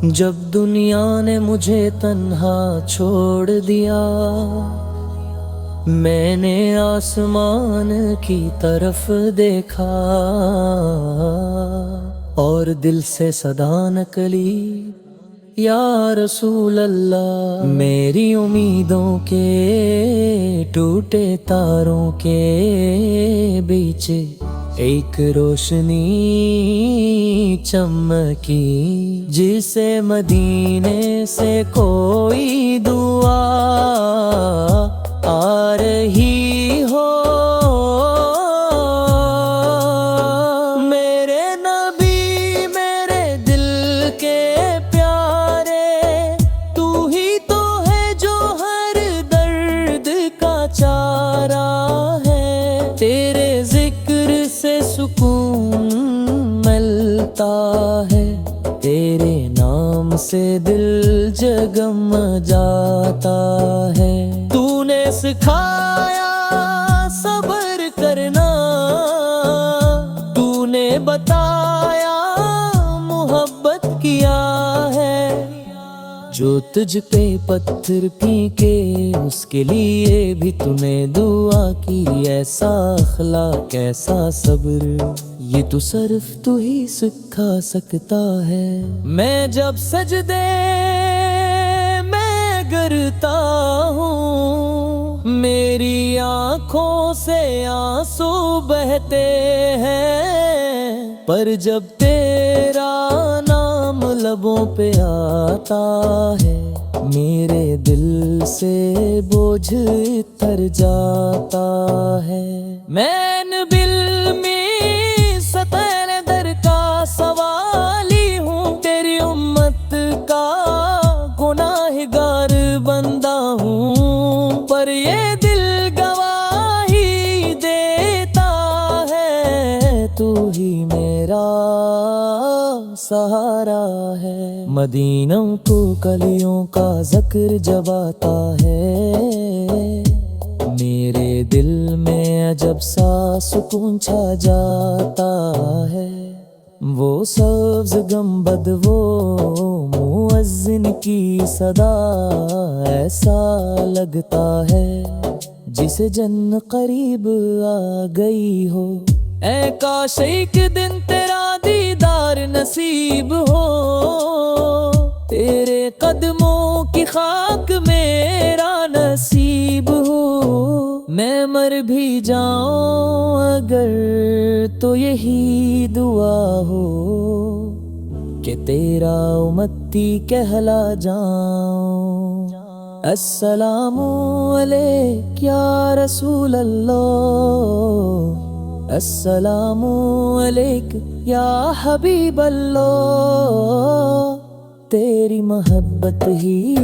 جب دنیا نے مجھے تنہا چھوڑ دیا، میں نے آسمان کی طرف دیکھا اور دل سے صدا نکلی، یا رسول اللہ۔ میری امیدوں کے ٹوٹے تاروں کے بیچ ایک روشنی چمکی، جسے مدینے سے کوئی دعا آ رہی ہو۔ میرے نبی میرے دل کے پیارے، تو ہی تو ہے جو ہر درد کا چارہ ہے، تیرے ذکر سے سکون ملتا ہے، تیرے نام سے دل جگم جاتا ہے۔ تو نے سکھایا صبر کرنا، تو نے بتایا محبت کیا ہے، جو تجھ پہ پتھر پھینکے اس کے لیے بھی تو نے دعا کی۔ ایسا اخلاق ایسا صبر، یہ تو صرف تو ہی سکھا سکتا ہے۔ میں جب سجدے میں گرتا ہوں، میری آنکھوں سے آنسو بہتے ہیں، پر جب تیرا نام لبوں پہ آتا ہے، میرے دل سے بوجھ اتر جاتا ہے۔ میں بل میں ستر در کا سوالی ہوں، تیری امت کا گناہگار بندہ ہوں، پر یہ دل گواہی دیتا ہے، تو ہی میرا سہارا ہے۔ مدینہ کو کلیوں کا ذکر جب آتا ہے، میرے دل میں عجب سا سکون چھا جاتا ہے۔ وہ سبز گنبد، وہ مؤذن کی صدا، ایسا لگتا ہے جسے جن قریب آ گئی ہو۔ اے کاش ایک دن تیرا دیدار نصیب ہو، تیرے قدموں کی خاک میرا نصیب ہو۔ میں مر بھی جاؤں اگر تو یہی دعا ہو، کہ تیرا امتی کہلا جاؤں۔ السلام علیک یا رسول اللہ، السلام علیک یا حبیب اللہ، تیری محبت ہی